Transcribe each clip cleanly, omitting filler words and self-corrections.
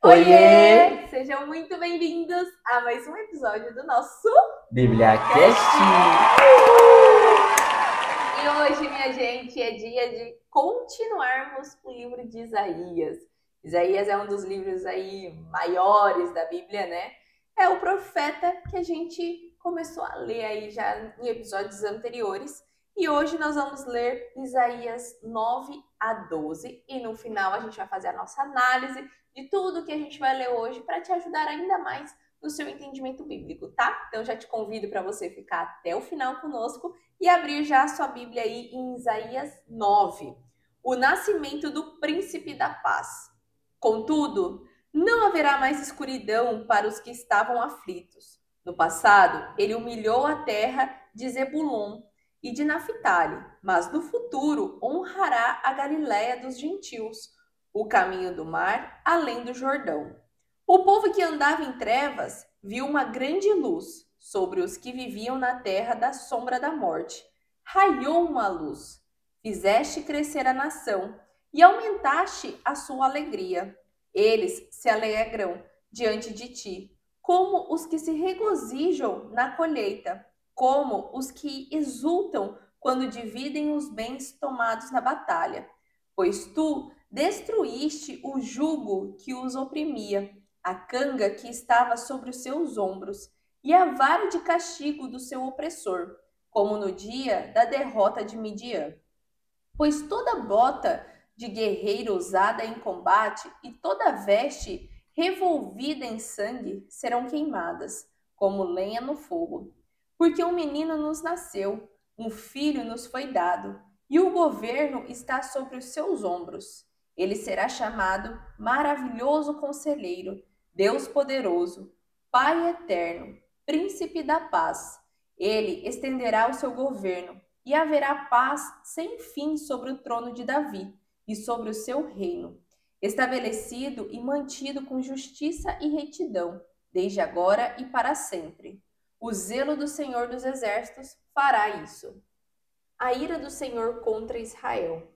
Oiê! Sejam muito bem-vindos a mais um episódio do nosso BíbliaCast! E hoje, minha gente, é dia de continuarmos o livro de Isaías. Isaías é um dos livros aí maiores da Bíblia, né? É o profeta que a gente começou a ler aí já em episódios anteriores. E hoje nós vamos ler Isaías 9 a 12 e no final a gente vai fazer a nossa análise de tudo que a gente vai ler hoje para te ajudar ainda mais no seu entendimento bíblico, tá? Então já te convido para você ficar até o final conosco e abrir já a sua Bíblia aí em Isaías 9, o nascimento do príncipe da paz. Contudo, não haverá mais escuridão para os que estavam aflitos. No passado, ele humilhou a terra de Zebulon e de Naphtali, mas no futuro honrará a Galiléia dos gentios, o caminho do mar além do Jordão. O povo que andava em trevas viu uma grande luz sobre os que viviam na terra da sombra da morte. Raiou uma luz, fizeste crescer a nação e aumentaste a sua alegria. Eles se alegram diante de ti, como os que se regozijam na colheita, como os que exultam quando dividem os bens tomados na batalha. Pois tu destruíste o jugo que os oprimia, a canga que estava sobre os seus ombros, e a vara de castigo do seu opressor, como no dia da derrota de Midian. Pois toda bota de guerreiro usada em combate e toda veste revolvida em sangue serão queimadas, como lenha no fogo. Porque um menino nos nasceu, um filho nos foi dado, e o governo está sobre os seus ombros. Ele será chamado Maravilhoso Conselheiro, Deus Poderoso, Pai Eterno, Príncipe da Paz. Ele estenderá o seu governo e haverá paz sem fim sobre o trono de Davi e sobre o seu reino, estabelecido e mantido com justiça e retidão, desde agora e para sempre. O zelo do Senhor dos Exércitos fará isso. A ira do Senhor contra Israel.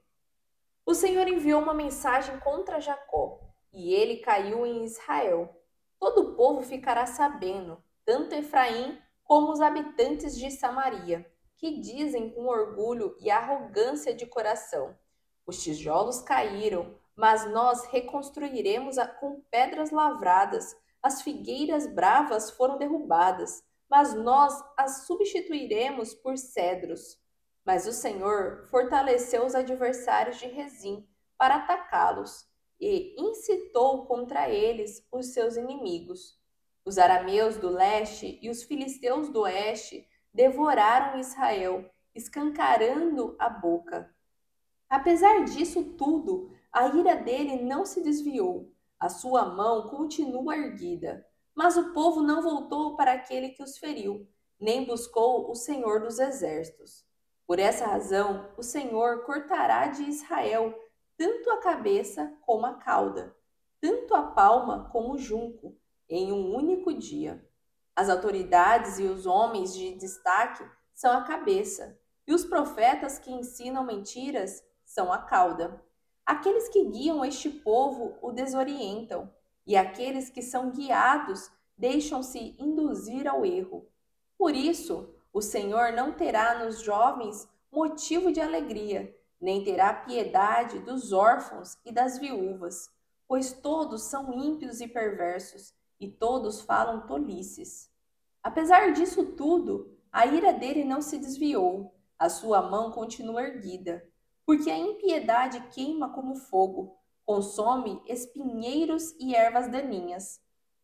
O Senhor enviou uma mensagem contra Jacó, e ele caiu em Israel. Todo o povo ficará sabendo, tanto Efraim como os habitantes de Samaria, que dizem com orgulho e arrogância de coração: os tijolos caíram, mas nós reconstruiremos com pedras lavradas. As figueiras bravas foram derrubadas, mas nós as substituiremos por cedros. Mas o Senhor fortaleceu os adversários de Rezim para atacá-los e incitou contra eles os seus inimigos. Os arameus do leste e os filisteus do oeste devoraram Israel, escancarando a boca. Apesar disso tudo, a ira dele não se desviou, a sua mão continua erguida. Mas o povo não voltou para aquele que os feriu, nem buscou o Senhor dos Exércitos. Por essa razão, o Senhor cortará de Israel tanto a cabeça como a cauda, tanto a palma como o junco, em um único dia. As autoridades e os homens de destaque são a cabeça, e os profetas que ensinam mentiras são a cauda. Aqueles que guiam este povo o desorientam, e aqueles que são guiados deixam-se induzir ao erro. Por isso, o Senhor não terá nos jovens motivo de alegria, nem terá piedade dos órfãos e das viúvas, pois todos são ímpios e perversos, e todos falam tolices. Apesar disso tudo, a ira dele não se desviou, a sua mão continua erguida, porque a impiedade queima como fogo, consome espinheiros e ervas daninhas,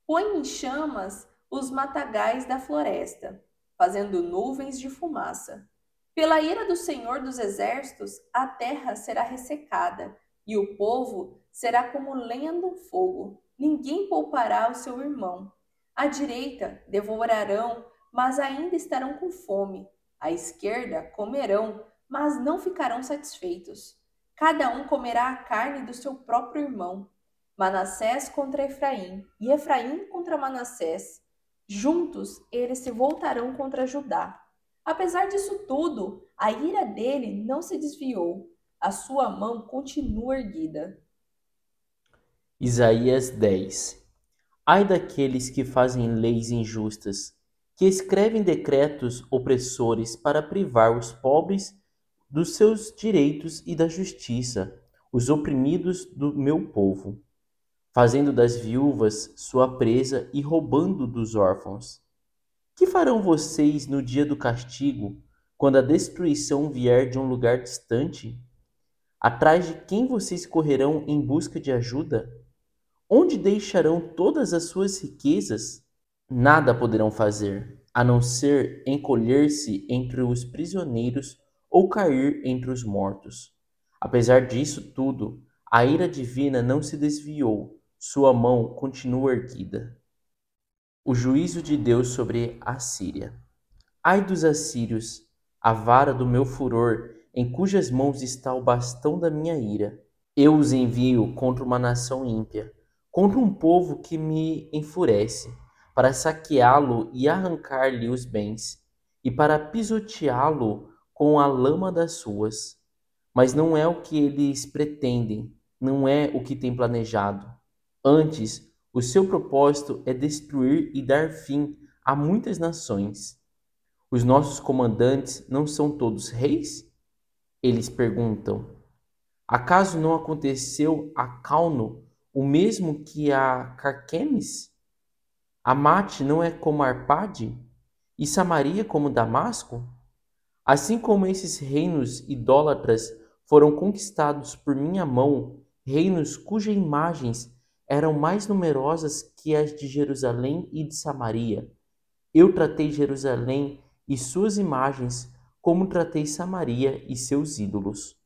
põe em chamas os matagais da floresta, fazendo nuvens de fumaça. Pela ira do Senhor dos Exércitos, a terra será ressecada, e o povo será como lenha no fogo. Ninguém poupará o seu irmão. À direita devorarão, mas ainda estarão com fome. À esquerda comerão, mas não ficarão satisfeitos. Cada um comerá a carne do seu próprio irmão. Manassés contra Efraim, e Efraim contra Manassés. Juntos eles se voltarão contra Judá. Apesar disso tudo, a ira dele não se desviou, a sua mão continua erguida. Isaías 10. Ai daqueles que fazem leis injustas, que escrevem decretos opressores para privar os pobres dos seus direitos e da justiça, os oprimidos do meu povo, fazendo das viúvas sua presa e roubando dos órfãos. Que farão vocês no dia do castigo, quando a destruição vier de um lugar distante? Atrás de quem vocês correrão em busca de ajuda? Onde deixarão todas as suas riquezas? Nada poderão fazer, a não ser encolher-se entre os prisioneiros ou cair entre os mortos. Apesar disso tudo, a ira divina não se desviou, sua mão continua erguida. O juízo de Deus sobre a Síria. Ai dos assírios, a vara do meu furor, em cujas mãos está o bastão da minha ira. Eu os envio contra uma nação ímpia, contra um povo que me enfurece, para saqueá-lo e arrancar-lhe os bens, e para pisoteá-lo com a lama das ruas. Mas não é o que eles pretendem, não é o que têm planejado. Antes, o seu propósito é destruir e dar fim a muitas nações. Os nossos comandantes não são todos reis? Eles perguntam. Acaso não aconteceu a Calno o mesmo que a Carquemes? Amate não é como Arpade? E Samaria como Damasco? Assim como esses reinos idólatras foram conquistados por minha mão, reinos cujas imagens eram mais numerosas que as de Jerusalém e de Samaria. Eu tratei Jerusalém e suas imagens como tratei Samaria e seus ídolos.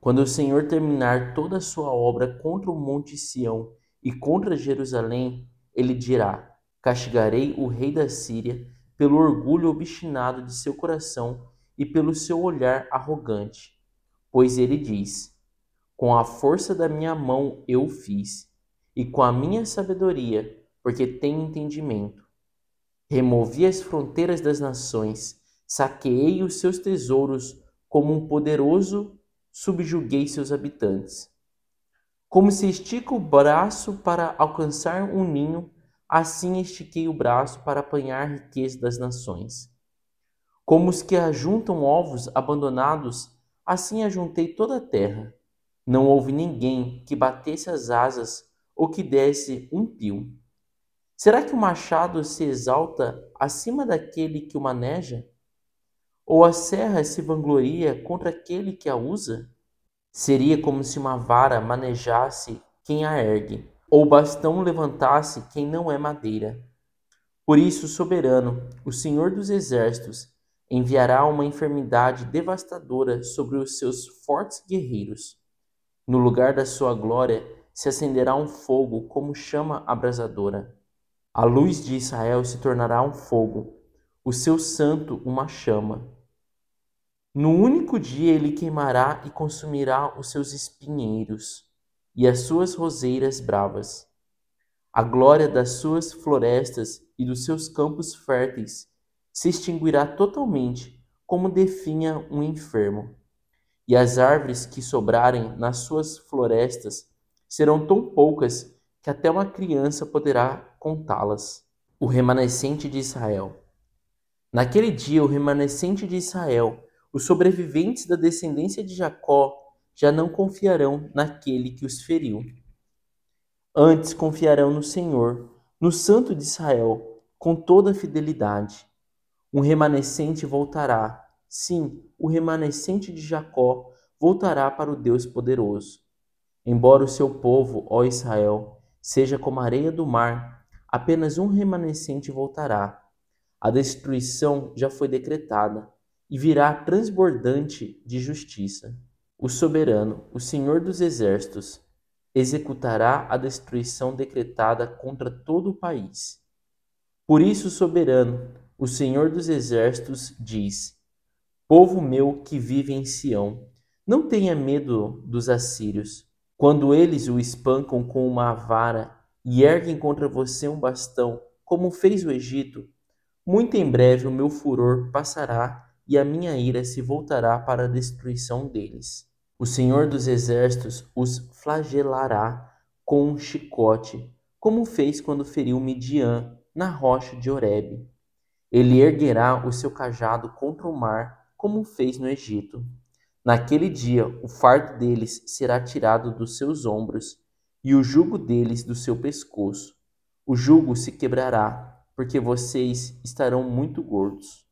Quando o Senhor terminar toda a sua obra contra o monte Sião e contra Jerusalém, ele dirá: castigarei o rei da Síria pelo orgulho obstinado de seu coração e pelo seu olhar arrogante. Pois ele diz: com a força da minha mão eu o fiz, e com a minha sabedoria, porque tenho entendimento. Removi as fronteiras das nações, saqueei os seus tesouros, como um poderoso subjuguei seus habitantes. Como se estica o braço para alcançar um ninho, assim estiquei o braço para apanhar a riqueza das nações. Como os que ajuntam ovos abandonados, assim ajuntei toda a terra. Não houve ninguém que batesse as asas ou que desse um pio. Será que o machado se exalta acima daquele que o maneja? Ou a serra se vangloria contra aquele que a usa? Seria como se uma vara manejasse quem a ergue, ou bastão levantasse quem não é madeira. Por isso, soberano, o Senhor dos Exércitos enviará uma enfermidade devastadora sobre os seus fortes guerreiros. No lugar da sua glória se acenderá um fogo como chama abrasadora. A luz de Israel se tornará um fogo, o seu santo uma chama. No único dia ele queimará e consumirá os seus espinheiros e as suas roseiras bravas. A glória das suas florestas e dos seus campos férteis se extinguirá totalmente, como definha um enfermo. E as árvores que sobrarem nas suas florestas serão tão poucas que até uma criança poderá contá-las. O remanescente de Israel. Naquele dia, o remanescente de Israel, os sobreviventes da descendência de Jacó, já não confiarão naquele que os feriu. Antes confiarão no Senhor, no Santo de Israel, com toda a fidelidade. Um remanescente voltará, sim, o remanescente de Jacó voltará para o Deus poderoso. Embora o seu povo, ó Israel, seja como a areia do mar, apenas um remanescente voltará. A destruição já foi decretada e virá transbordante de justiça. O soberano, o Senhor dos exércitos, executará a destruição decretada contra todo o país. Por isso, soberano, o Senhor dos exércitos diz: povo meu que vive em Sião, não tenha medo dos assírios. Quando eles o espancam com uma vara e erguem contra você um bastão, como fez o Egito, muito em breve o meu furor passará e a minha ira se voltará para a destruição deles. O Senhor dos Exércitos os flagelará com um chicote, como fez quando feriu Midian na rocha de Horebe. Ele erguerá o seu cajado contra o mar, como fez no Egito. Naquele dia, o fardo deles será tirado dos seus ombros e o jugo deles do seu pescoço. O jugo se quebrará, porque vocês estarão muito gordos.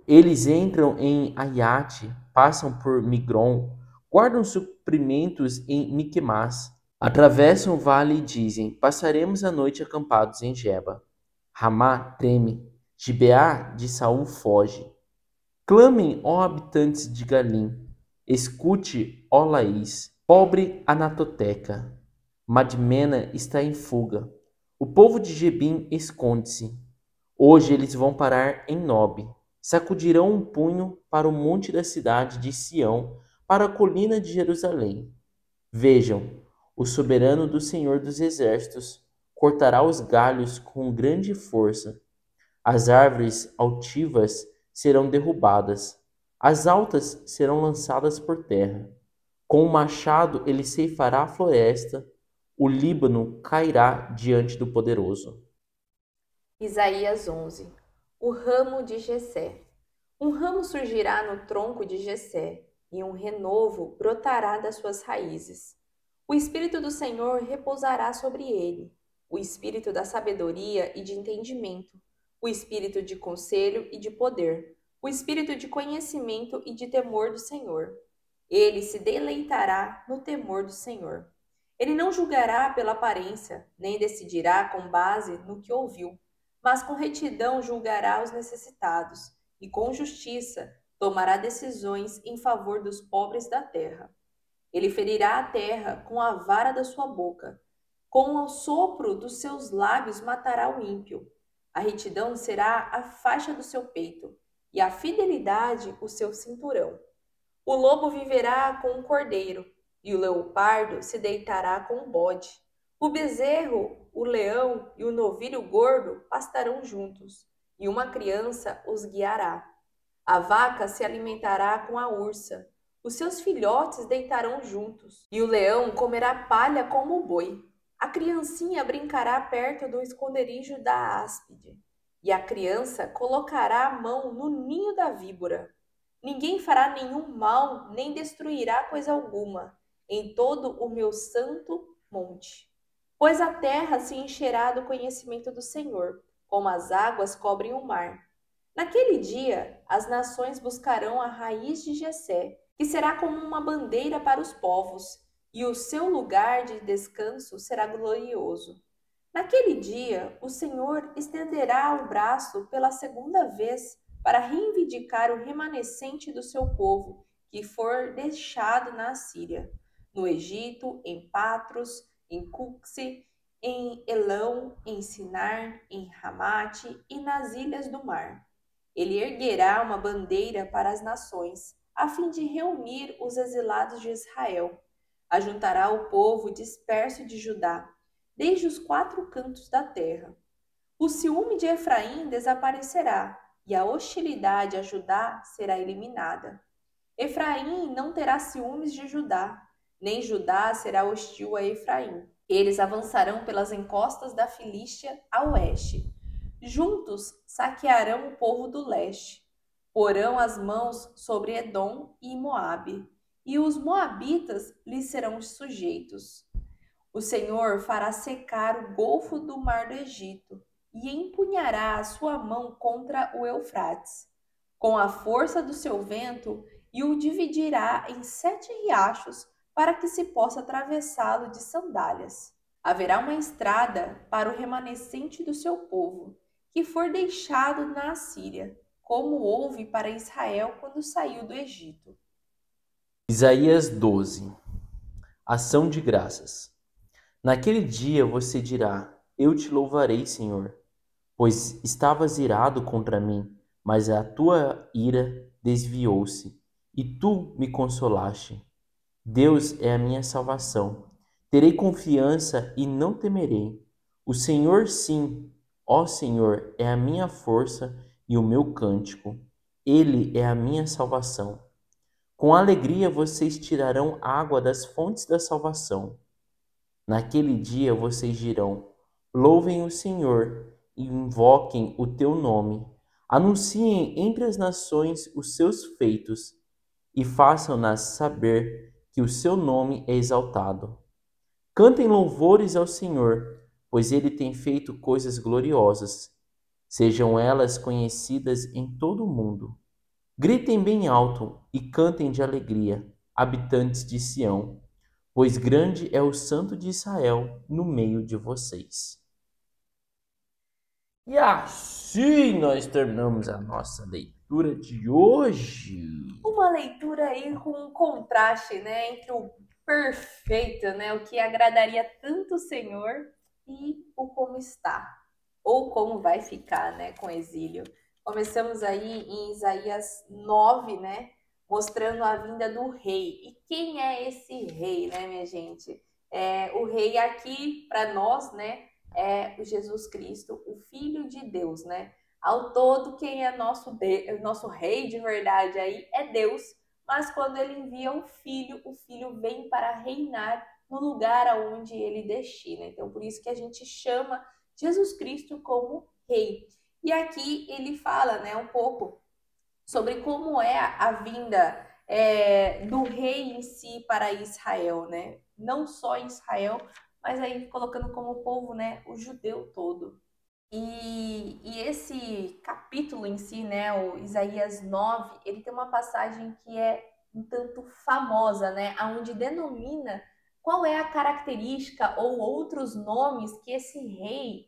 Eles entram em Aiate, passam por Migron, guardam suprimentos em Miquemás, atravessam o vale e dizem: passaremos a noite acampados em Geba. Ramá treme, Gibeá de Saul foge. Clamem, ó habitantes de Galim, escute, ó Laís, pobre Anatoteca. Madmena está em fuga. O povo de Gebim esconde-se. Hoje eles vão parar em Nob. Sacudirão um punho para o monte da cidade de Sião, para a colina de Jerusalém. Vejam, o soberano do Senhor dos Exércitos cortará os galhos com grande força. As árvores altivas serão derrubadas, as altas serão lançadas por terra. Com o machado ele ceifará a floresta, o Líbano cairá diante do poderoso. Isaías 11. O ramo de Jessé. Um ramo surgirá no tronco de Jessé, e um renovo brotará das suas raízes. O Espírito do Senhor repousará sobre ele, o Espírito da sabedoria e de entendimento, o Espírito de conselho e de poder, o Espírito de conhecimento e de temor do Senhor. Ele se deleitará no temor do Senhor. Ele não julgará pela aparência, nem decidirá com base no que ouviu, mas com retidão julgará os necessitados, e com justiça tomará decisões em favor dos pobres da terra. Ele ferirá a terra com a vara da sua boca, com o sopro dos seus lábios matará o ímpio. A retidão será a faixa do seu peito, e a fidelidade o seu cinturão. O lobo viverá com o cordeiro, e o leopardo se deitará com o bode. O bezerro, o leão e o novilho gordo pastarão juntos, e uma criança os guiará. A vaca se alimentará com a ursa, os seus filhotes deitarão juntos, e o leão comerá palha como o boi. A criancinha brincará perto do esconderijo da áspide, e a criança colocará a mão no ninho da víbora. Ninguém fará nenhum mal, nem destruirá coisa alguma, em todo o meu santo monte. Pois a terra se encherá do conhecimento do Senhor, como as águas cobrem o mar. Naquele dia, as nações buscarão a raiz de Jessé, que será como uma bandeira para os povos, e o seu lugar de descanso será glorioso. Naquele dia, o Senhor estenderá o braço pela segunda vez para reivindicar o remanescente do seu povo, que for deixado na Assíria, no Egito, em Patros, em Cuxi, em Elão, em Sinar, em Ramate e nas ilhas do mar. Ele erguerá uma bandeira para as nações, a fim de reunir os exilados de Israel. Ajuntará o povo disperso de Judá, desde os 4 cantos da terra. O ciúme de Efraim desaparecerá, e a hostilidade a Judá será eliminada. Efraim não terá ciúmes de Judá, nem Judá será hostil a Efraim. Eles avançarão pelas encostas da Filístia a oeste. Juntos saquearão o povo do leste. Porão as mãos sobre Edom e Moabe, e os moabitas lhes serão sujeitos. O Senhor fará secar o golfo do mar do Egito, e empunhará a sua mão contra o Eufrates, com a força do seu vento, e o dividirá em 7 riachos, para que se possa atravessá-lo de sandálias. Haverá uma estrada para o remanescente do seu povo, que for deixado na Assíria, como houve para Israel quando saiu do Egito. Isaías 12. Ação de graças. Naquele dia você dirá: eu te louvarei, Senhor, pois estavas irado contra mim, mas a tua ira desviou-se, e tu me consolaste. Deus é a minha salvação. Terei confiança e não temerei. O Senhor, sim, ó Senhor, é a minha força e o meu cântico. Ele é a minha salvação. Com alegria vocês tirarão água das fontes da salvação. Naquele dia vocês dirão: louvem o Senhor e invoquem o teu nome. Anunciem entre as nações os seus feitos e façam-nas saber que o seu nome é exaltado. Cantem louvores ao Senhor, pois ele tem feito coisas gloriosas. Sejam elas conhecidas em todo o mundo. Gritem bem alto e cantem de alegria, habitantes de Sião, pois grande é o Santo de Israel no meio de vocês. E assim nós terminamos a nossa leitura de hoje. Uma leitura aí com um contraste, né, entre o perfeito, né, o que agradaria tanto o Senhor e o como está, ou como vai ficar, né, com o exílio. Começamos aí em Isaías 9, né, mostrando a vinda do rei. E quem é esse rei, né, minha gente? O rei aqui, para nós, né, é o Jesus Cristo, o Filho de Deus, né? Ao todo, quem é nosso rei de verdade aí é Deus, mas quando ele envia o filho vem para reinar no lugar aonde ele destina. Então, por isso que a gente chama Jesus Cristo como rei. E aqui ele fala, né, um pouco sobre como é a vinda do rei em si para Israel, né? Não só Israel, mas aí colocando como povo, né, o judeu todo. E esse capítulo em si, né, o Isaías 9, ele tem uma passagem que é um tanto famosa, né, onde denomina qual é a característica ou outros nomes que esse rei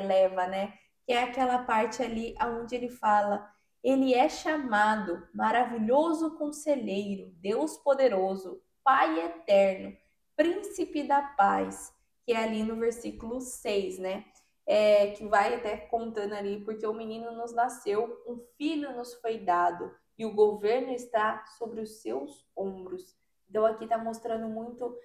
leva, né, que é aquela parte ali onde ele fala, ele é chamado maravilhoso conselheiro, Deus poderoso, Pai eterno, príncipe da paz, que é ali no versículo 6, né? Que vai até contando ali, porque o menino nos nasceu, um filho nos foi dado, e o governo está sobre os seus ombros. Então aqui está mostrando muito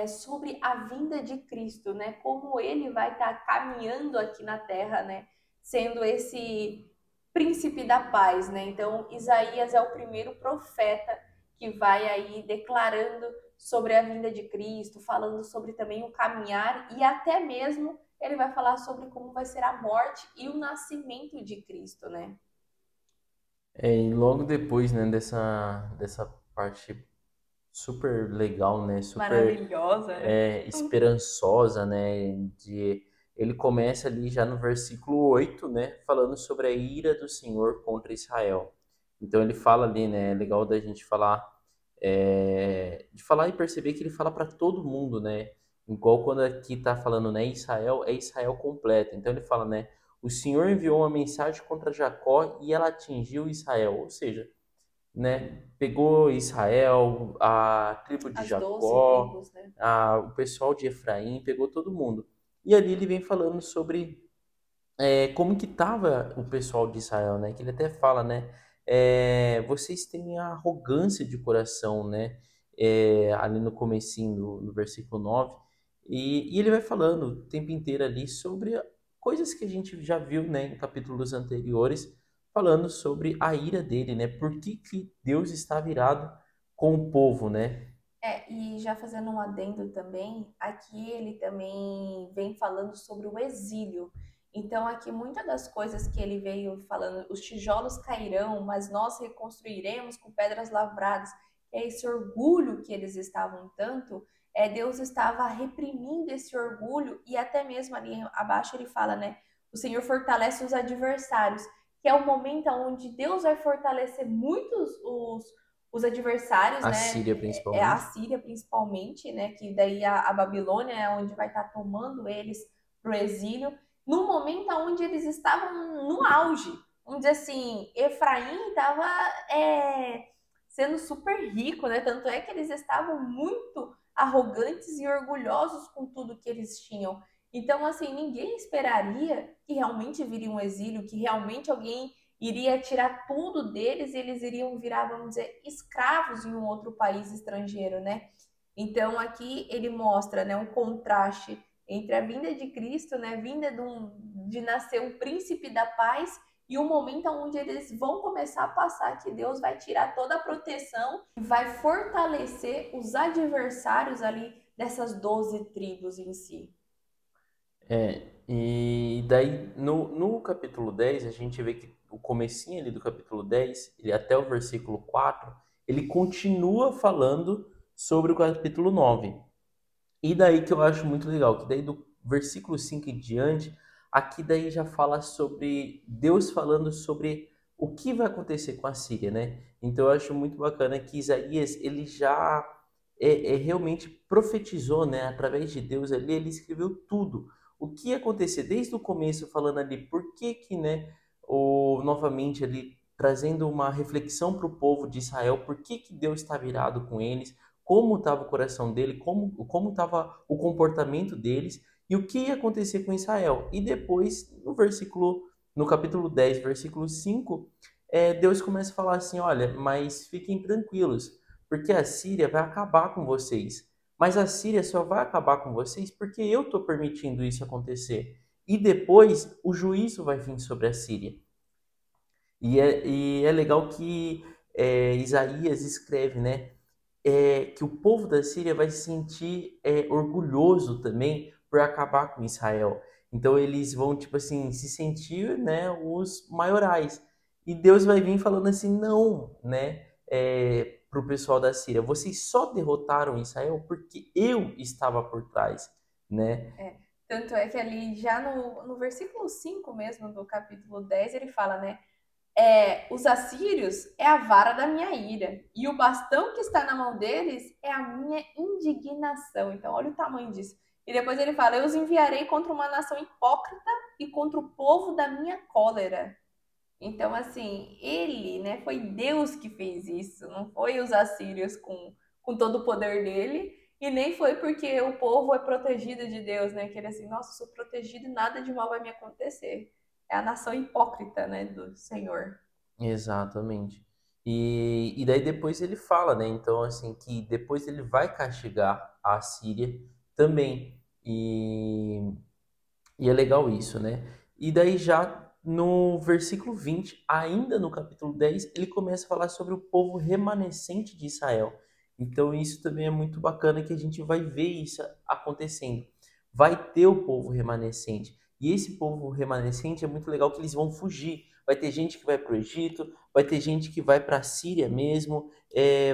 sobre a vinda de Cristo, né? Como ele vai estar caminhando aqui na terra, né? Sendo esse príncipe da paz, né? Então Isaías é o primeiro profeta que vai aí declarando sobre a vinda de Cristo, falando sobre também o caminhar e até mesmo ele vai falar sobre como vai ser a morte e o nascimento de Cristo, né? E logo depois, né, dessa parte super legal, né, super Maravilhosa, né? esperançosa, né, ele começa ali já no versículo 8, né, falando sobre a ira do Senhor contra Israel. Então ele fala ali, né, é legal da gente falar, de falar e perceber que ele fala para todo mundo, né, igual quando aqui tá falando, né, Israel, é Israel completo. Então ele fala, né, o Senhor enviou uma mensagem contra Jacó e ela atingiu Israel, ou seja, né, pegou Israel, a tribo de As 12 Jacó, tribos, né? o pessoal de Efraim, pegou todo mundo. E ali ele vem falando sobre como que estava o pessoal de Israel, né? Que ele até fala, né? Vocês têm a arrogância de coração, né? Ali no comecinho, no versículo 9. E ele vai falando o tempo inteiro ali sobre coisas que a gente já viu, né? Em capítulos anteriores, falando sobre a ira dele, né? Por que Deus está virado com o povo, né? E já fazendo um adendo também, aqui ele também vem falando sobre o exílio. Então, aqui muitas das coisas que ele veio falando, os tijolos cairão, mas nós reconstruiremos com pedras lavradas. É esse orgulho que eles estavam tanto, Deus estava reprimindo esse orgulho e até mesmo ali abaixo ele fala, né? O Senhor fortalece os adversários, que é o momento onde Deus vai fortalecer muitos os adversários, A né? Síria, A principalmente. Síria principalmente, né? Que daí a Babilônia é onde vai estar tomando eles para o exílio, no momento onde eles estavam no auge. Vamos dizer assim, Efraim estava sendo super rico, né? Tanto é que eles estavam muito arrogantes e orgulhosos com tudo que eles tinham. Então, assim, ninguém esperaria que realmente viria um exílio, que realmente alguém iria tirar tudo deles e eles iriam virar, vamos dizer, escravos em um outro país estrangeiro, né? Então aqui ele mostra, né, um contraste entre a vinda de Cristo, né, a vinda de nascer um príncipe da paz e o momento onde eles vão começar a passar, que Deus vai tirar toda a proteção e vai fortalecer os adversários ali dessas 12 tribos em si. E daí no capítulo 10 a gente vê que o comecinho ali do capítulo 10, ele, até o versículo 4, ele continua falando sobre o capítulo 9. E daí que eu acho muito legal, que daí do versículo 5 em diante, aqui daí já fala sobre Deus falando sobre o que vai acontecer com a Síria, né? Então eu acho muito bacana que Isaías, ele já realmente profetizou, né? Através de Deus ali, ele escreveu tudo. O que ia acontecer desde o começo, falando ali por que que, né, novamente ali, trazendo uma reflexão para o povo de Israel, por que que Deus está virado com eles, como estava o coração dele, como estava o comportamento deles e o que ia acontecer com Israel. E depois, no capítulo 10, versículo 5, Deus começa a falar assim, olha, mas fiquem tranquilos, porque a Síria vai acabar com vocês. Mas a Síria só vai acabar com vocês porque eu estou permitindo isso acontecer. E depois o juízo vai vir sobre a Síria. E é legal que Isaías escreve, né? Que o povo da Síria vai se sentir orgulhoso também por acabar com Israel. Então eles vão, tipo assim, se sentir, né, os maiorais. E Deus vai vir falando assim, não, né, para o pessoal da Síria, vocês só derrotaram Israel porque eu estava por trás, né? Tanto é que ali já no versículo 5 mesmo do capítulo 10 ele fala, né? Os assírios é a vara da minha ira, e o bastão que está na mão deles é a minha indignação. Então, olha o tamanho disso. E depois ele fala: eu os enviarei contra uma nação hipócrita e contra o povo da minha cólera. Então, assim, ele, né, foi Deus que fez isso, não foi os assírios com todo o poder dele, e nem foi porque o povo é protegido de Deus, né, que ele assim, nossa, sou protegido e nada de mal vai me acontecer. É a nação hipócrita, né, do Senhor. Exatamente. E daí depois ele fala, né? Então, assim, que depois ele vai castigar a Síria também. E é legal isso, né? E daí já no versículo 20, ainda no capítulo 10, ele começa a falar sobre o povo remanescente de Israel. Então isso também é muito bacana que a gente vai ver isso acontecendo. Vai ter o povo remanescente. E esse povo remanescente é muito legal que eles vão fugir. Vai ter gente que vai para o Egito, vai ter gente que vai para a Síria mesmo,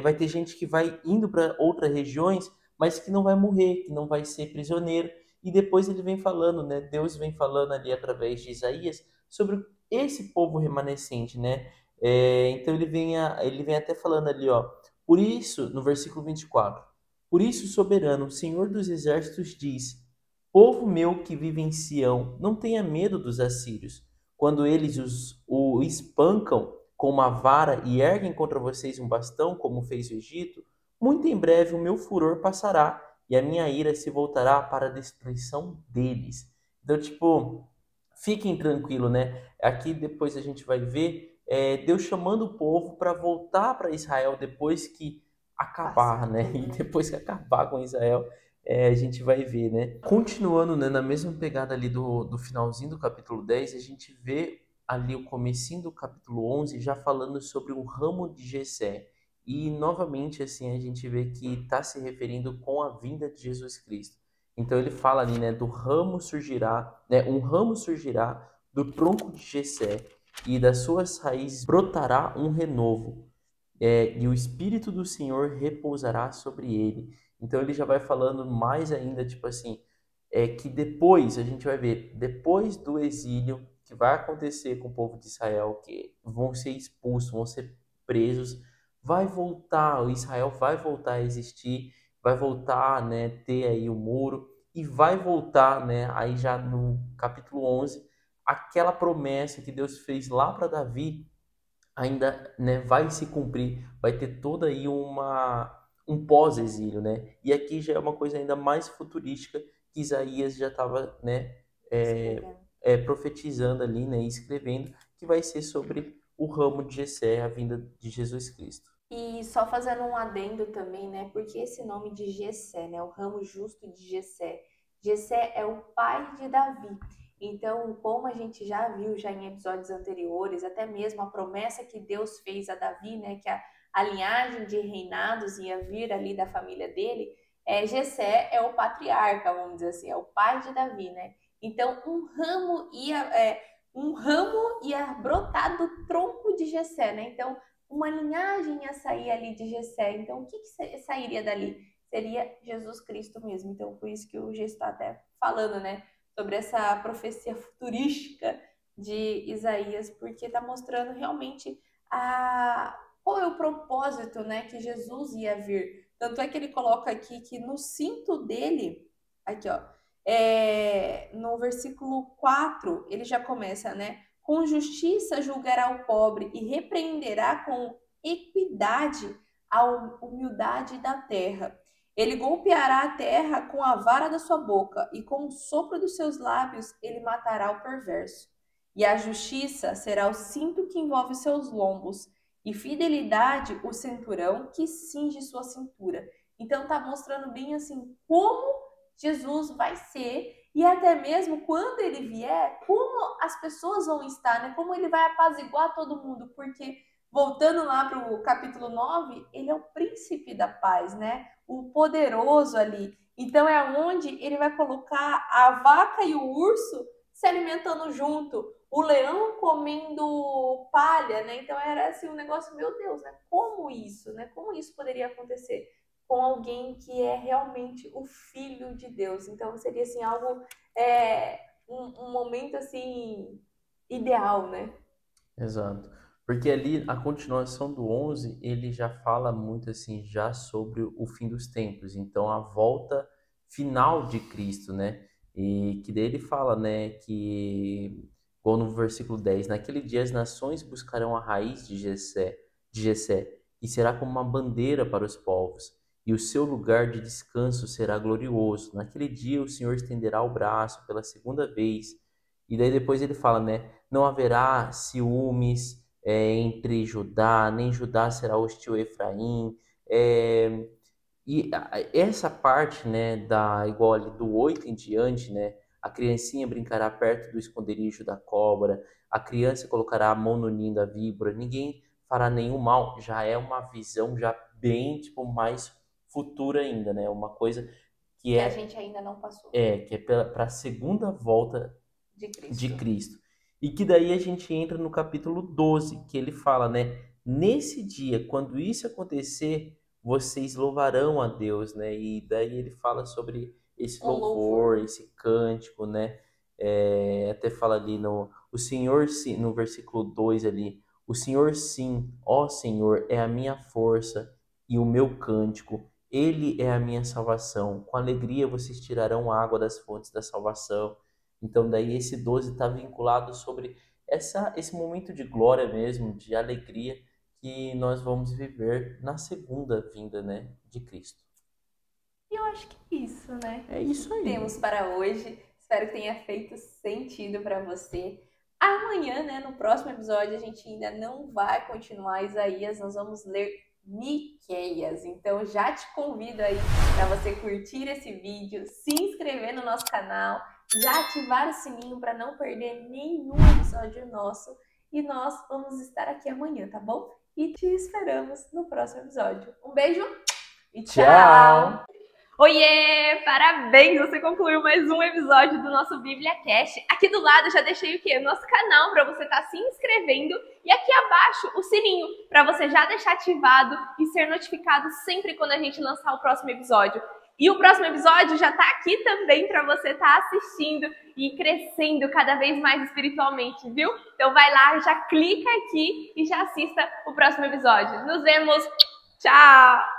vai ter gente que vai indo para outras regiões, mas que não vai morrer, que não vai ser prisioneiro. E depois ele vem falando, né? Deus vem falando ali através de Isaías sobre esse povo remanescente, né? Então ele vem até falando ali, ó. Por isso, no versículo 24, por isso, soberano, o Senhor dos exércitos diz: povo meu que vive em Sião, não tenha medo dos assírios. Quando eles o espancam com uma vara e erguem contra vocês um bastão, como fez o Egito, muito em breve o meu furor passará e a minha ira se voltará para a destruição deles. Então, tipo, fiquem tranquilos, né? Aqui depois a gente vai ver Deus chamando o povo para voltar para Israel depois que acabar, né? E depois que acabar com Israel, a gente vai ver, né? Continuando, né, na mesma pegada ali do finalzinho do capítulo 10, a gente vê ali o comecinho do capítulo 11 já falando sobre o ramo de Jessé. E novamente, assim, a gente vê que está se referindo com a vinda de Jesus Cristo. Então ele fala ali, né, do ramo surgirá, né, um ramo surgirá do tronco de Jessé e das suas raízes brotará um renovo, e o Espírito do Senhor repousará sobre ele. Então ele já vai falando mais ainda, tipo assim, que depois a gente vai ver, depois do exílio que vai acontecer com o povo de Israel, que vão ser expulsos, vão ser presos, vai voltar, o Israel vai voltar a existir, vai voltar, né, ter aí o muro e vai voltar, né, aí já no capítulo 11, aquela promessa que Deus fez lá para Davi ainda, né, vai se cumprir, vai ter toda aí um pós-exílio, né? E aqui já é uma coisa ainda mais futurística que Isaías já estava, né, profetizando ali, né, e escrevendo, que vai ser sobre o ramo de Jessé, a vinda de Jesus Cristo. E só fazendo um adendo também, né? Porque esse nome de Jessé, né? O ramo justo de Jessé. Jessé é o pai de Davi. Então, como a gente já viu já em episódios anteriores, até mesmo a promessa que Deus fez a Davi, né, que a linhagem de reinados ia vir ali da família dele, Jessé é o patriarca, vamos dizer assim, é o pai de Davi, né? Então, um ramo ia brotar do tronco de Jessé, né? Então, uma linhagem ia sair ali de Jessé. Então, o que sairia dali? Seria Jesus Cristo mesmo. Então, por isso que o G está até falando, né? Sobre essa profecia futurística de Isaías, porque está mostrando realmente qual é o propósito, né, que Jesus ia vir. Tanto é que ele coloca aqui que no cinto dele, aqui ó, no versículo 4, ele já começa, né? Com justiça julgará o pobre e repreenderá com equidade a humildade da terra. Ele golpeará a terra com a vara da sua boca, e com o sopro dos seus lábios ele matará o perverso. E a justiça será o cinto que envolve seus lombos, e fidelidade o cinturão que cinge sua cintura. Então está mostrando bem assim como Jesus vai ser, e até mesmo quando ele vier, como as pessoas vão estar, né? Como ele vai apaziguar todo mundo, porque voltando lá para o capítulo 9, ele é o príncipe da paz, né? O poderoso ali. Então é onde ele vai colocar a vaca e o urso se alimentando junto, o leão comendo palha, né? Então era assim um negócio, meu Deus, né? Como isso, né? Como isso poderia acontecer com alguém que é realmente o filho de Deus? Então seria assim algo, um momento assim ideal, né? Exato. Porque ali a continuação do 11, ele já fala muito assim já sobre o fim dos tempos, então a volta final de Cristo, né? E que daí ele fala, né, que igual no versículo 10, naquele dia as nações buscarão a raiz de Jessé, e será como uma bandeira para os povos, e o seu lugar de descanso será glorioso. Naquele dia o Senhor estenderá o braço pela segunda vez. E daí depois ele fala, né, não haverá ciúmes entre Judá, nem Judá será hostil a Efraim. Essa parte, né, igual ali do 8 em diante, né, a criancinha brincará perto do esconderijo da cobra, a criança colocará a mão no ninho da víbora, ninguém fará nenhum mal. Já é uma visão já bem, tipo, mais futura ainda, né, uma coisa que a gente ainda não passou. Que é para a segunda volta de Cristo. E que daí a gente entra no capítulo 12, que ele fala, né? Nesse dia, quando isso acontecer, vocês louvarão a Deus, né? E daí ele fala sobre esse louvor, esse cântico, né? Até fala ali o Senhor, sim, no versículo 2 ali, o Senhor sim, ó Senhor, é a minha força e o meu cântico, Ele é a minha salvação. Com alegria vocês tirarão água das fontes da salvação. Então daí esse 12 está vinculado sobre esse momento de glória mesmo, de alegria que nós vamos viver na segunda vinda, né, de Cristo. E eu acho que é isso, né? É isso aí. Temos para hoje. Espero que tenha feito sentido para você. Amanhã, né, no próximo episódio, a gente ainda não vai continuar Isaías, nós vamos ler Miqueias. Então já te convido aí para você curtir esse vídeo, se inscrever no nosso canal, já ativar o sininho para não perder nenhum episódio nosso. E nós vamos estar aqui amanhã, tá bom? E te esperamos no próximo episódio. Um beijo e tchau! Oiê! Parabéns! Você concluiu mais um episódio do nosso BíbliaCast. Aqui do lado eu já deixei o quê? O nosso canal para você estar se inscrevendo. E aqui abaixo o sininho para você já deixar ativado e ser notificado sempre quando a gente lançar o próximo episódio. E o próximo episódio já está aqui também para você estar assistindo e crescendo cada vez mais espiritualmente, viu? Então vai lá, já clica aqui e já assista o próximo episódio. Nos vemos! Tchau!